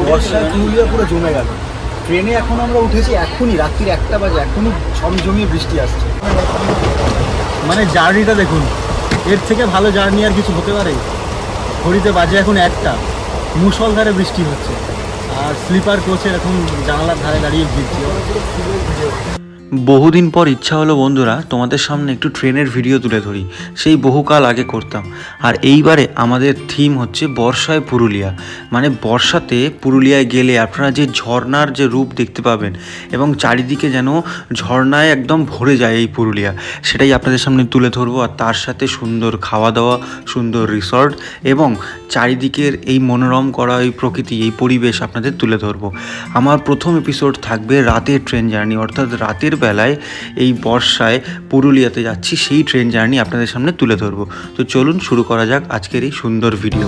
বর্ষায় পুরুলিয়া পুরো জমে গেল। ট্রেনে এখন আমরা উঠেছি, এখনই রাত্রির 1টা বাজে, এখনই ঝমঝমিয়ে বৃষ্টি আসছে। মানে জার্নিটা দেখুন, এর থেকে ভালো জার্নি আর কিছু হতে পারে? ঘড়িতে বাজে এখন 1টা, মুষলধারে বৃষ্টি হচ্ছে, আর স্লিপার কোচে এখন জানালার ধারে দাঁড়িয়ে ভিজছি। বহুদিন পর ইচ্ছা হলো বন্ধুরা তোমাদের সামনে একটু ট্রেনের ভিডিও তুলে ধরি, সেই বহুকাল আগে করতাম। আর এইবারে আমাদের থিম হচ্ছে বর্ষায় পুরুলিয়া। মানে বর্ষাতে পুরুলিয়ায় গেলে আপনারা যে ঝর্ণার যে রূপ দেখতে পাবেন এবং চারিদিকে যেন ঝর্ণায় একদম ভরে যায় এই পুরুলিয়া, সেটাই আপনাদের সামনে তুলে ধরবো। আর তার সাথে সুন্দর খাওয়া দাওয়া, সুন্দর রিসর্ট এবং চারিদিকের এই মনোরম করা এই প্রকৃতি, এই পরিবেশ আপনাদের তুলে ধরবো। আমার প্রথম এপিসোড থাকবে রাতের ট্রেন জার্নি, অর্থাৎ রাতের বেলায় এই বর্ষায় পুরুলিয়াতে যাচ্ছি, সেই ট্রেন জার্নি আপনাদের সামনে তুলে ধরবো। তো চলুন শুরু করা যাক আজকের এই সুন্দর ভিডিও।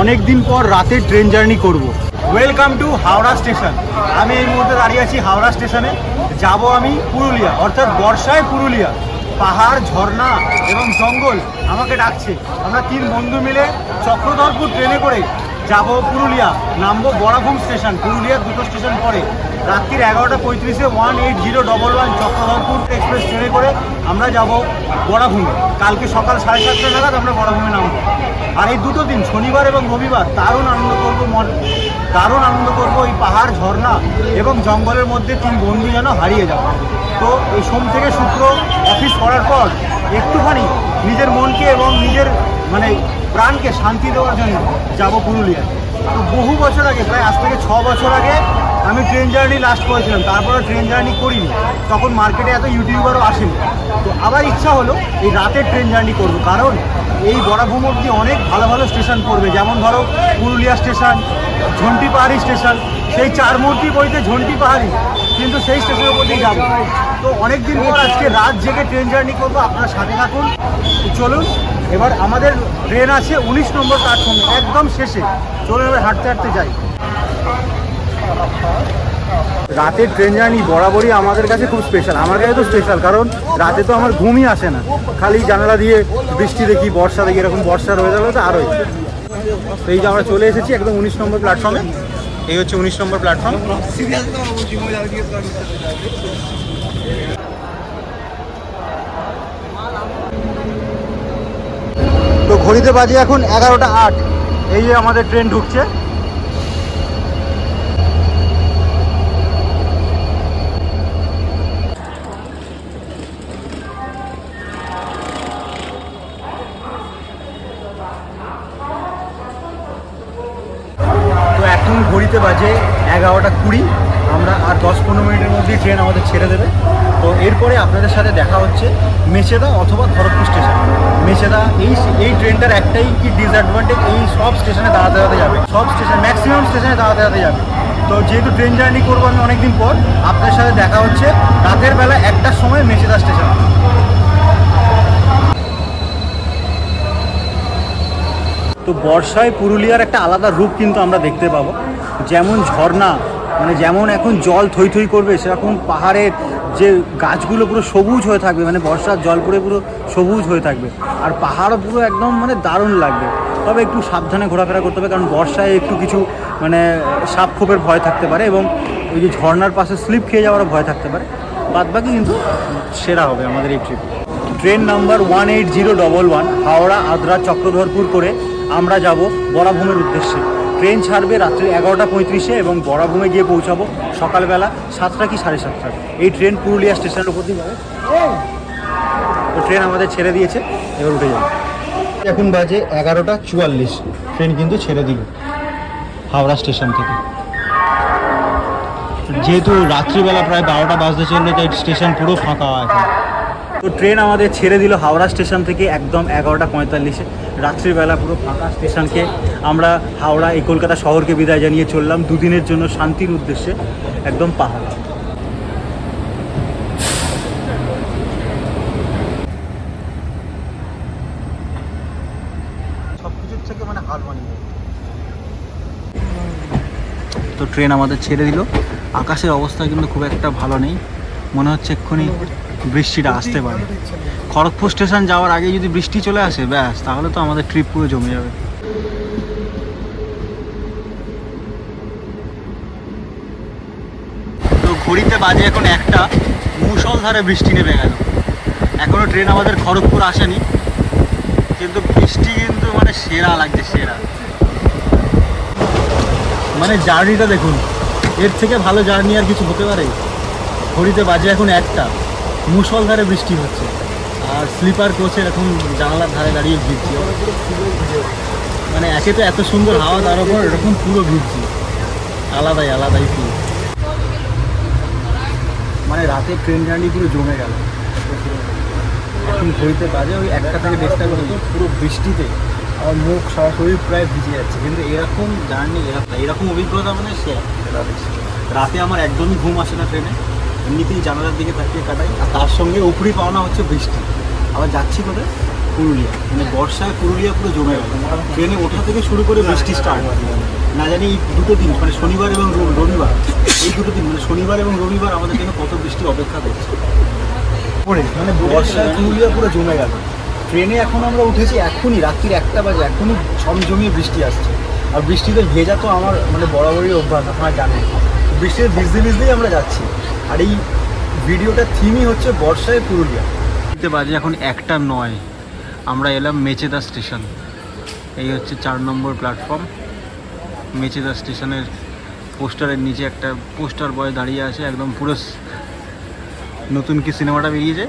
অনেক দিন পর রাতের ট্রেন জার্নি করব। Welcome to Howrah station. আমি এই মুহূর্তে দাঁড়িয়ে আছি হাওড়া স্টেশনে। যাব আমি পুরুলিয়া, অর্থাৎ বর্ষায় পুরুলিয়া। পাহাড়, ঝর্ণা এবং জঙ্গল আমাকে ডাকছে। আমরা 3 বন্ধু মিলে চক্রধরপুর ট্রেনে করে যাব পুরুলিয়া, নামবো বড়াভূম স্টেশন। পুরুলিয়ার 2টো স্টেশন পরে রাত্রির 11:35-এ 18011 চক্রধরপুর এক্সপ্রেস ট্রেনে করে আমরা যাব বড়াভূমে। কালকে সকাল 7:30 নাগাদ আমরা বড়াভূমে নামবো। আর এই 2টো দিন, শনিবার এবং রবিবার, দারুণ আনন্দ করবো এই পাহাড়, ঝর্ণা এবং জঙ্গলের মধ্যে 3 বন্ধু যেন হারিয়ে যাব। তো এই সোম থেকে শুক্র অফিস করার পর একটুখানি নিজের মনকে এবং নিজের প্রাণকে শান্তি দেওয়ার জন্য যাব পুরুলিয়ায়। তো বহু বছর আগে, প্রায় আজ থেকে 6 বছর আগে আমি ট্রেন জার্নি লাস্ট করেছিলাম। তারপরে ট্রেন জার্নি করিনি, তখন মার্কেটে এত ইউটিউবারও আসেনি। তো আবার ইচ্ছা হলো এই রাতের ট্রেন জার্নি করবো, কারণ এই বড়াভূম অবধি অনেক ভালো ভালো স্টেশন পড়বে। যেমন ধরো পুরুলিয়া স্টেশন, ঝন্টি পাহাড়ি স্টেশন, সেই 4 মূর্তি বইতে ঝন্টি পাহাড়ি, কিন্তু সেই স্টেশনের উপরেই যাবো। তো অনেক দিন পর আজকে রাত জেগে ট্রেন জার্নি করবো, আপনারা সাথে থাকুন। চলুন, এবার আমাদের ট্রেন আছে 19 নম্বর প্ল্যাটফর্মে, একদম শেষে। চলুন এবার হাঁটতে হাঁটতে যাই। রাতের ট্রেন জার্নি বরাবরই আমাদের কাছে খুব স্পেশাল। আমার কাছে তো স্পেশাল, কারণ রাতে তো আমার ঘুমই আসে না, খালি জানালা দিয়ে বৃষ্টি দেখি, বর্ষা দেখি। এরকম বর্ষা রয়ে যাবে তো আরোই। তো এই যে আমরা চলে এসেছি একদম 19 নম্বর প্ল্যাটফর্মে। এই হচ্ছে 19 নম্বর প্ল্যাটফর্ম। তো ঘড়িতে বাজে এখন 11:08। এই যে আমাদের ট্রেন ঢুকছে। তো এখন ঘড়িতে বাজে 11:20। আমরা আর 10-15 মিনিটের মধ্যেই ট্রেন আমাদের ছেড়ে দেবে। তো এরপরে আপনাদের সাথে দেখা হচ্ছে মেচেদা অথবা খড়গপুর স্টেশন। মেচেদা এই ট্রেনটার একটাই কি ডিসঅ্যাডভান্টেজ, এই সব স্টেশনে দাঁড়াতে যাবে, সব স্টেশন ম্যাক্সিমাম স্টেশনে দাঁড়াতে যাবে। তো যেহেতু ট্রেন জার্নি করবো আমি অনেকদিন পর, আপনাদের সাথে দেখা হচ্ছে রাতের বেলা 1টার সময় মেচেদা স্টেশন। তো বর্ষায় পুরুলিয়ার একটা আলাদা রূপ কিন্তু আমরা দেখতে পাবো। যেমন ঝর্ণা, যেমন এখন জল থই থই করবে, সেরকম পাহাড়ের যে গাছগুলো পুরো সবুজ হয়ে থাকবে, বর্ষার জল পড়ে পুরো সবুজ হয়ে থাকবে। আর পাহাড়ও পুরো একদম দারুণ লাগবে। তবে একটু সাবধানে ঘোরাফেরা করতে হবে, কারণ বর্ষায় একটু কিছু সাপ খোপের ভয় থাকতে পারে এবং ওই যে ঝর্ণার পাশে স্লিপ খেয়ে যাওয়ারও ভয় থাকতে পারে। বাদবাকি কিন্তু সেরা হবে আমাদের এই trip. Train number 18011 Howrah Adra Chakradharpur করে আমরা যাব বড়াভূমের উদ্দেশ্যে। ট্রেন ছাড়বে রাত্রি 11:35-এ এবং বড়াভূমে গিয়ে পৌঁছাবো সকালবেলা 7টা কি 7:30। এই ট্রেন পুরুলিয়া স্টেশনের উপর দিয়ে যাবে। তো ট্রেন আমাদের ছেড়ে দিয়েছে, এবার উঠে যাবে। এখন বাজে 11:44। ট্রেন কিন্তু ছেড়ে দিল হাওড়া স্টেশন থেকে। যেহেতু রাত্রিবেলা প্রায় 12টা বাজতে চললো, তাই স্টেশন পুরো ফাঁকা এখন। তো ট্রেন আমাদের ছেড়ে দিল হাওড়া স্টেশন থেকে একদম 11:45-এ। রাত্রিবেলা পুরো ফাঁকা স্টেশনকে আমরা হাওড়া, এই কলকাতা শহরকে বিদায় জানিয়ে চললাম 2 দিনের জন্য শান্তির উদ্দেশ্যে একদম পাহাড়। সব কিছুর থেকে হার মানিয়ে। তো ট্রেন আমাদের ছেড়ে দিল। আকাশের অবস্থা কিন্তু খুব একটা ভালো নেই, মনে হচ্ছে এক্ষুনি বৃষ্টিটা আসতে পারে। খড়গপুর স্টেশন যাওয়ার আগে যদি বৃষ্টি চলে আসে ব্যাস, তাহলে তো আমাদের ট্রিপ পুরো জমে যাবে। বাজে এখন একটা, মুষলধারে বৃষ্টি নেমে গেল। এখনও ট্রেন আমাদের খড়গপুর আসেনি, কিন্তু বৃষ্টি কিন্তু মানে সেরা লাগছে, সেরা। মানে জার্নিটা দেখুন, এর থেকে ভালো জার্নি আর কিছু হতে পারে? ঘড়িতে বাজে এখন একটা, মুষলধারে বৃষ্টি হচ্ছে, আর স্লিপার কোচে এরকম জানালার ধারে দাঁড়িয়ে ভিজছি। মানে একে তো এত সুন্দর হাওয়া, তার উপর এরকম পুরো ভিজছি, আলাদাই ফিল। মানে রাতে ট্রেন জার্নি পুরো জমে গেল। এখন ঘড়িতে বাজে ওই 1টা থেকে 1:30 পর্যন্ত, পুরো বৃষ্টিতে আমার মুখ সারা শরীর প্রায় ভিজে যাচ্ছে। কিন্তু এরকম জার্নি, এরকম অভিজ্ঞতা মানে রাতে আমার একদমই ঘুম আসে না ট্রেনে, এমনিতেই জানালার দিকে তাকিয়ে কাটাই। আর তার সঙ্গে উপরি পাওনা হচ্ছে বৃষ্টি। আবার যাচ্ছি কোথায়? পুরুলিয়া। মানে বর্ষায় পুরুলিয়া পুরো জমে গেল। ট্রেনে ওঠা থেকে শুরু করে বৃষ্টি স্টার্ট। না জানি এই দুটো দিন, মানে শনিবার এবং রবিবার, এই দুটো দিন মানে শনিবার এবং রবিবার আমাদের জন্য কত বৃষ্টি অপেক্ষা করছে। মানে বর্ষায় পুরুলিয়া পুরো জমে গেল। ট্রেনে এখন আমরা উঠেছি, এখনই রাত্রির 1টা বাজে, এখনই জমিয়ে বৃষ্টি আসছে। আর বৃষ্টিতে ভেজা তো আমার মানে বরাবরই অভ্যাস, আপনারা জানেন। বৃষ্টিতে ভিজতেই আমরা যাচ্ছি। আর এই ভিডিওটার থিমই হচ্ছে বর্ষায় পুরুলিয়া। বাজে এখন 1:09, আমরা এলাম মেচেদা স্টেশন। এই হচ্ছে 4 নম্বর প্ল্যাটফর্ম। মেচেদা স্টেশনের পোস্টারের নিচে একটা পোস্টার বয় দাঁড়িয়ে আছে, একদম পুরো নতুন কি সিনেমাটা বেরিয়েছে,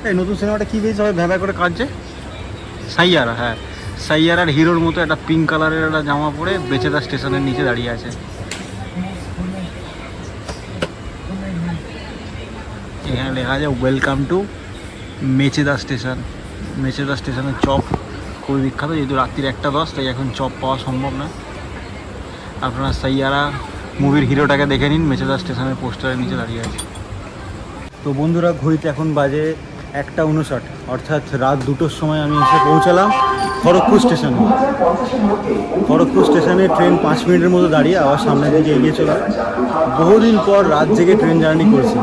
এই নতুন সিনেমাটা কী বেরিয়েছে সবাই ভ্যাবা করে কাঁদছে, সাইয়ারা। হ্যাঁ, সাইয়ারার হিরোর মতো একটা পিঙ্ক কালারের একটা জামা পরে মেচেদা স্টেশনের নিচে দাঁড়িয়ে আছে। এখানে লেখা আছে welcome to Mecheda station. Mecheda স্টেশনের চপ খুবই বিখ্যাত, যেহেতু রাত্রির 1:10, তাই এখন চপ পাওয়া সম্ভব না। আপনারা সাইয়ারা মুভির হিরোটাকে দেখে নিন, মেচেদা স্টেশনের পোস্টারের নিচে দাঁড়িয়ে আছে। তো বন্ধুরা, ঘড়িতে এখন বাজে 1:59, অর্থাৎ রাত 2টোর সময় আমি এসে পৌঁছালাম খড়গপুর স্টেশনে। খড়গপুর স্টেশনে ট্রেন 5 মিনিটের মতো দাঁড়িয়ে আবার সামনের দিকে এগিয়ে চলে। বহুদিন পর রাত জেগে ট্রেন জার্নি করছি।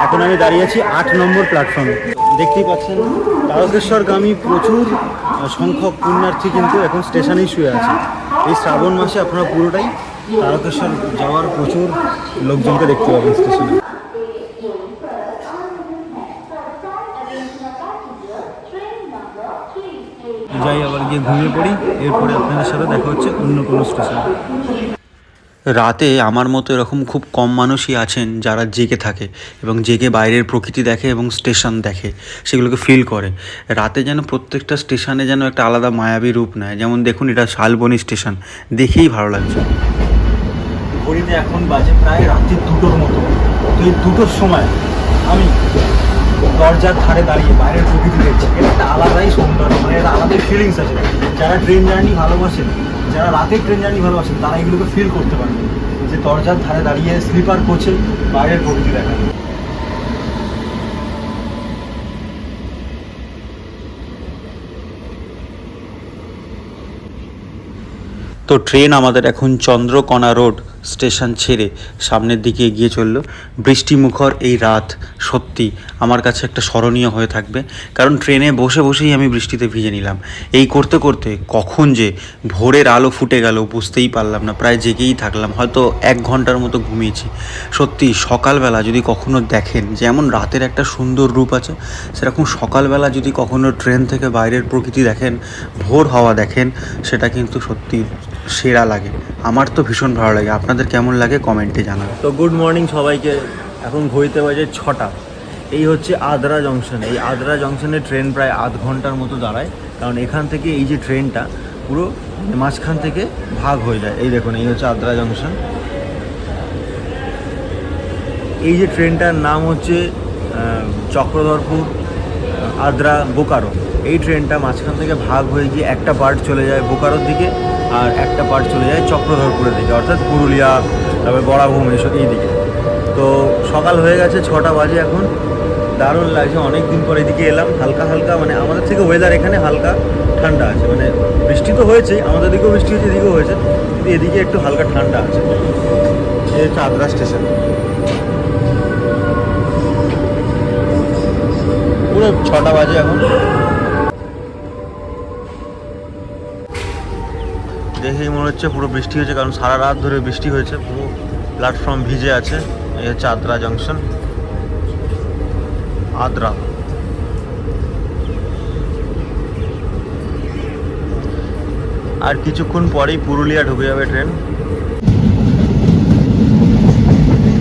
এখন আমি দাঁড়িয়ে আছি 8 নম্বর প্ল্যাটফর্মে। দেখতেই পাচ্ছেন তারকেশ্বরগামী প্রচুর সংখ্যক পুণ্যার্থী কিন্তু এখন স্টেশনেই শুয়ে আছে। এই শ্রাবণ মাসে আপনারা পুরোটাই তারকেশ্বর যাওয়ার প্রচুর লোকজনকে দেখতে পাবেন স্টেশনে। যাই আবার গিয়ে ঘুমিয়ে পড়ি, এরপরে আপনাদের সাথে দেখা হচ্ছে অন্য কোনো স্টেশনে। রাতে আমার মতো এরকম খুব কম মানুষই আছেন যারা জেগে থাকে এবং জেগে বাইরের প্রকৃতি দেখে এবং স্টেশন দেখে, সেগুলোকে ফিল করে। রাতে যেন প্রত্যেকটা স্টেশনে যেন একটা আলাদা মায়াবী রূপ নেয়। যেমন দেখুন, এটা শালবনী স্টেশন, দেখেই ভালো লাগছে। ঘড়িতে এখন বাজে প্রায় রাত্রি 2টোর মতো। তো এই 2টোর সময় আমি দরজার ধারে দাঁড়িয়ে বাইরের প্রকৃতি দেখছি। এটা একটা আলাদাই সৌন্দর্য, মানে এটা আলাদাই ফিলিংস আছে। যারা ট্রেন জার্নি ভালোবাসেন, যারা রাতের ট্রেন জার্নি ভালোবাসেন, তারা এগুলোকে ফিল করতে পারেন, যে দরজার ধারে দাঁড়িয়ে স্লিপার কোচে বাইরের প্রকৃতি দেখা। তো ট্রেন আমাদের এখন চন্দ্রকোনা রোড স্টেশন ছেড়ে সামনের দিকে এগিয়ে চললো। বৃষ্টিমুখর এই রাত সত্যি আমার কাছে একটা স্মরণীয় হয়ে থাকবে, কারণ ট্রেনে বসে বসেই আমি বৃষ্টিতে ভিজে নিলাম। এই করতে করতে কখন যে ভোরের আলো ফুটে গেল বুঝতেই পারলাম না, প্রায় জেগেই থাকলাম, হয়তো 1 ঘন্টার মতো ঘুমিয়েছি। সত্যি সকালবেলা যদি কখনো দেখেন যেমন রাতের একটা সুন্দর রূপ আছে, সেরকম সকালবেলা যদি কখনো ট্রেন থেকে বাইরের প্রকৃতি দেখেন, ভোর হাওয়া দেখেন, সেটা কিন্তু সত্যি সেরা লাগে। আমার তো ভীষণ ভালো লাগে। আপনাদের কেমন লাগে কমেন্টে জানাবেন। তো গুড মর্নিং সবাইকে। এখন ঘড়িতে বাজে 6টা। এই হচ্ছে আদ্রা জংশন। এই আদ্রা জংশনে ট্রেন প্রায় আধ ঘন্টার মতো দাঁড়ায়, কারণ এখান থেকে এই যে ট্রেনটা পুরো মাঝখান থেকে ভাগ হয়ে যায়। এই দেখুন, এই হচ্ছে আদ্রা জংশন। এই যে ট্রেনটার নাম হচ্ছে চক্রধরপুর আদ্রা বোকারো। এই ট্রেনটা মাঝখান থেকে ভাগ হয়ে গিয়ে একটা পার্ট চলে যায় বোকারোর দিকে, আর একটা পার্ট চলে যায় চক্রধরপুরের দিকে, অর্থাৎ পুরুলিয়া, তারপরে বড়াভূম, এইসব এই দিকে। তো সকাল হয়ে গেছে, 6টা বাজে এখন। দারুণ লাগছে, অনেক দিন পর এদিকে এলাম। হালকা হালকা মানে আমাদের থেকে ওয়েদার এখানে হালকা ঠান্ডা আছে। মানে বৃষ্টি তো হয়েছেই, আমাদের দিকেও বৃষ্টি হয়েছে, এদিকেও হয়েছে, কিন্তু এদিকে একটু হালকা ঠান্ডা আছে। এই হচ্ছে আদ্রা স্টেশন, পুরো 6টা বাজে এখন। দেখেই মনে হচ্ছে পুরো বৃষ্টি হয়েছে, কারণ সারা রাত ধরে বৃষ্টি হয়েছে, পুরো প্ল্যাটফর্ম ভিজে আছে। এই হচ্ছে আদ্রা জাংশন, আদ্রা। আর কিছুক্ষণ পরেই পুরুলিয়া ঢুকে যাবে ট্রেন।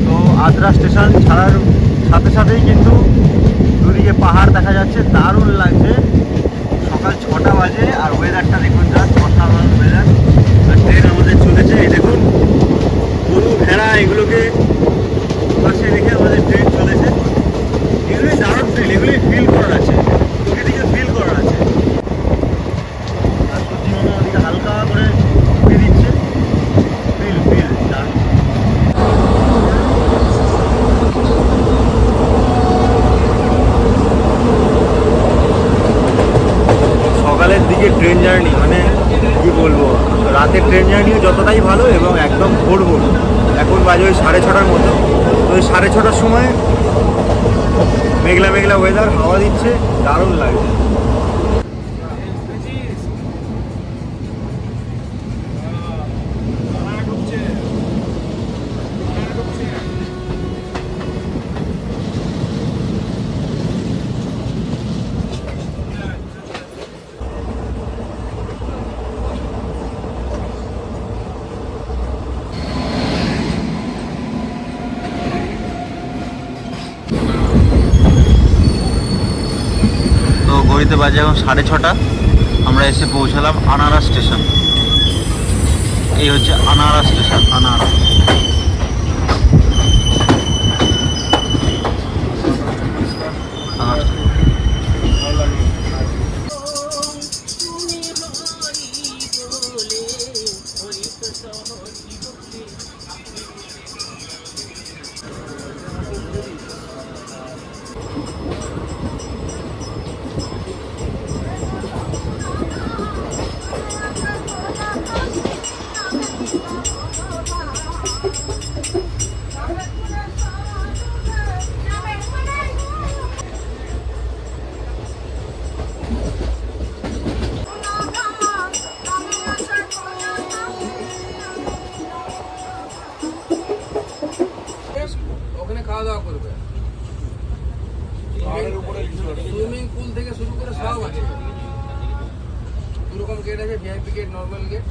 তো আদ্রা স্টেশন ছাড়ার সাথে সাথেই কিন্তু দুদিকে পাহাড় দেখা যাচ্ছে, দারুণ লাগছে। সকাল 6টা বাজে আর ওয়েদারটা দেখুন, জাস্ট অসাধারণ ওয়েদার। আর ট্রেন আমাদের চলেছে, এই দেখুন গরু ভেড়া এগুলোকে পাশে রেখে আমাদের ট্রেন চলেছে। এগুলোই দারুণ ফিল, এগুলোই ফিল করার আছে, প্রকৃতিকে ফিল করার আছে। আর সত্যি মনে ওদিকে হালকা করে উঠে দিচ্ছে, ফিল ফিল দারুণ। সকালের দিকে ট্রেন জার্নি মানে কি বলবো, রাতের ট্রেন জার্নিও যতটাই ভালো এবং একদম ভোর ভোর। এখন বাজে ওই 6:30 মতো। তো ওই 6:30 সময় মেঘলা মেঘলা ওয়েদার, হাওয়া দিচ্ছে, দারুণ লাগছে। তো ঘড়িতে বাজে এখন 6:30। আমরা এসে পৌঁছালাম আনারা স্টেশন। এই হচ্ছে আনারা স্টেশন, আনারা। ওখানে খাওয়া দাওয়া করবে, সুইমিং পুল থেকে শুরু করে সব আছে। দুরকম গেট আছে, ভিআইপি গেট, নর্মাল গেট,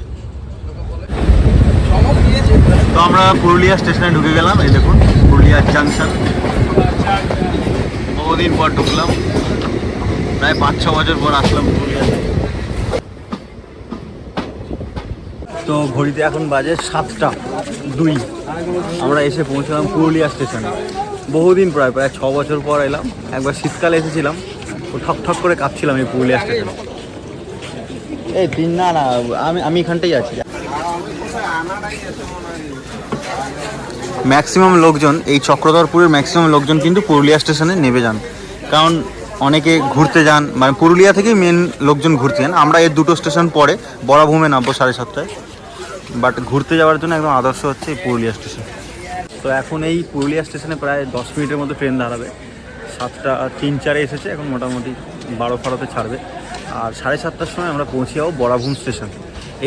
চমক দিয়েছে। তো আমরা পুরুলিয়া স্টেশনে ঢুকে গেলাম। এই দেখুন পুরুলিয়া জাংশন। বহুদিন পর ঢুকলাম, প্রায় 5-6 বছর পর আসলাম পুরুলিয়াতে। তো ঘড়িতে এখন বাজে 7:02। আমরা এসে পৌঁছলাম পুরুলিয়া স্টেশনে। বহুদিন প্রায় 6 বছর পর এলাম। একবার শীতকালে এসেছিলাম, ও ঠক ঠক করে কাঁপছিলাম এই পুরুলিয়া স্টেশনে। এই না না, আমি এখানটাই আছি। ম্যাক্সিমাম লোকজন, এই চক্রধরপুরের ম্যাক্সিমাম লোকজন কিন্তু পুরুলিয়া স্টেশনে নেমে যান, কারণ অনেকে ঘুরতে যান, মানে পুরুলিয়া থেকেই মেন লোকজন ঘুরতে যান। আমরা এর 2টো স্টেশন পরে বড়াভূমে নামবো 7:30টায়, বাট ঘুরতে যাওয়ার জন্য একদম আদর্শ হচ্ছে এই পুরুলিয়া স্টেশন। তো এখন এই পুরুলিয়া স্টেশনে প্রায় 10 মিনিটের মতো ট্রেন দাঁড়াবে। 7:03-4 এসেছে, এখন মোটামুটি 12:12-তে ছাড়বে। আর 7:30টার সময় আমরা পৌঁছে যাবো বড়াভূম স্টেশন।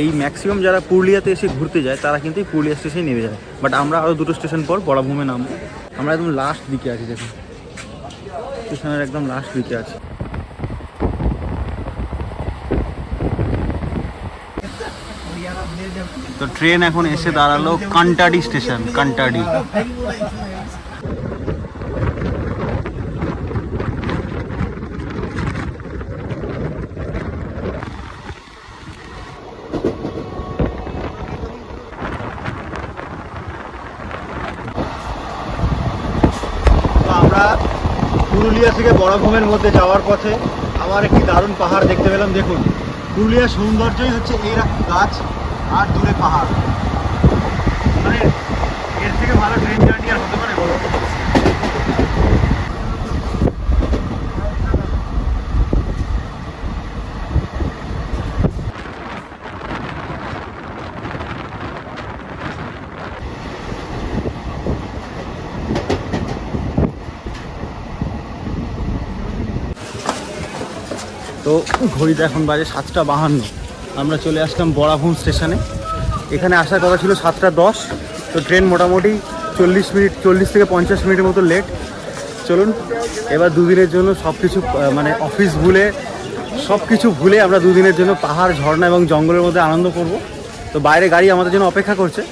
এই ম্যাক্সিমাম যারা পুরুলিয়াতে এসে ঘুরতে যায় তারা কিন্তু এই পুরুলিয়া স্টেশনে নেমে যায়, বাট আমরা আরও 2টো স্টেশন পর বড়াভূমে নামবো। আমরা একদম লাস্ট দিকে আছি, দেখুন স্টেশনের একদম লাস্ট দিকে আছি। তো ট্রেন এখন এসে দাঁড়ালো কান্টাডি স্টেশন, কান্টাডি। আমরা পুরুলিয়া থেকে বড়াভূমের মধ্যে যাওয়ার পথে আবার একটি দারুণ পাহাড় দেখতে পেলাম। দেখুন পুরুলিয়ার সৌন্দর্যই হচ্ছে এই গাছ আর দূরে পাহাড়। মানে এর থেকে ভালো ট্রেন জার্নি আর হতে পারে বলো? তো ঘড়িতে এখন বাজে 7:52। আমরা চলে আসলাম বড়াভূম স্টেশনে। এখানে আসার কথা ছিল 7:10, তো ট্রেন মোটামুটি 40 থেকে 50 মিনিটের মতো লেট। চলুন এবার দুদিনের জন্য সব কিছু মানে অফিস ভুলে সব কিছু ভুলে আমরা দুদিনের জন্য পাহাড়, ঝর্ণা এবং জঙ্গলের মধ্যে আনন্দ করব। তো বাইরে গাড়ি আমাদের জন্য অপেক্ষা করছে।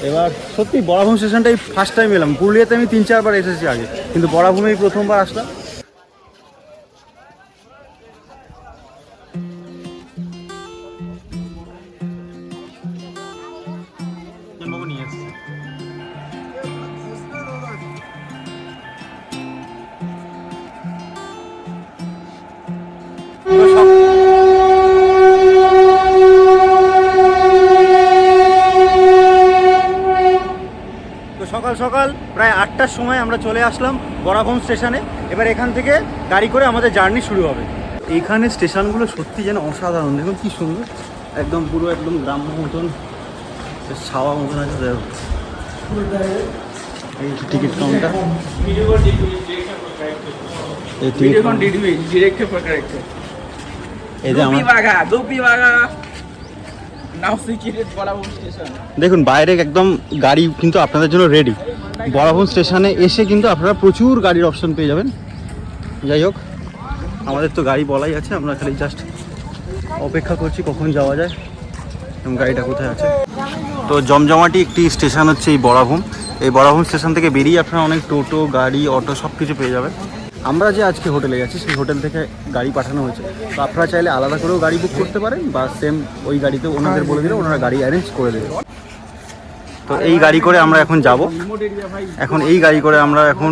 এবার সত্যি বরাভূম স্টেশনটাই ফার্স্ট টাইম এলাম। পুরুলিয়াতে আমি 3-4 বার এসেছি আগে, কিন্তু বরাভূমেই প্রথমবার আসলাম। সকাল সকাল প্রায় 8টার সময় আমরা চলে আসলাম বরাভূম স্টেশনে। এবার এখান থেকে গাড়ি করে আমাদের জার্নি শুরু হবে। এইখানে স্টেশনগুলো সত্যি যেন অসাধারণ। দেখুন কি সুন্দর, একদম পুরো একদম গ্রাম্য মতন, ছাওয়া মতন আছে। এই টিকিট কাউন্টার, এই টিকিট এই যে আমার দেখুন বাইরে একদম গাড়ি কিন্তু আপনাদের জন্য রেডি। বরাভূম স্টেশনে এসে কিন্তু আপনারা প্রচুর গাড়ির অপশন পেয়ে যাবেন। যাই হোক, আমাদের তো গাড়ি বলাই আছে, আমরা খালি জাস্ট অপেক্ষা করছি কখন যাওয়া যায় এবং গাড়িটা কোথায় আছে। তো জমজমাটি একটি স্টেশন হচ্ছে এই বরাভূম। এই বরাভূম স্টেশন থেকে বেরিয়ে আপনারা অনেক টোটো, গাড়ি, অটো সব কিছু পেয়ে যাবেন। আমরা যে আজকে হোটেলে যাচ্ছি সেই হোটেল থেকে গাড়ি পাঠানো হয়েছে। তো আপনারা চাইলে আলাদা করেও গাড়ি বুক করতে পারেন, বা সেম ওই গাড়িতে ওনাদের বলে দিলে ওনারা গাড়ি অ্যারেঞ্জ করে দেবে। তো এই গাড়ি করে আমরা এখন যাব। এখন এই গাড়ি করে আমরা এখন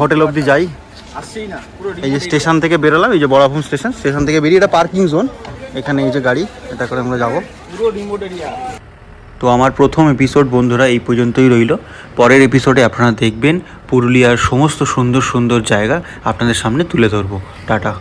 হোটেল অবধি যাই। এই যে স্টেশন থেকে বেরোলাম, এই যে বরাভূম স্টেশন, স্টেশন থেকে বেরিয়ে এটা পার্কিং জোন। এখানে এই যে গাড়ি, এটা করে আমরা যাব। তো আমার প্রথম এপিসোড বন্ধুরা এই পর্যন্তই রইল। পরের এপিসোডে আপনারা দেখবেন পুরুলিয়ার সমস্ত সুন্দর সুন্দর জায়গা আপনাদের সামনে তুলে ধরবো। টাটা।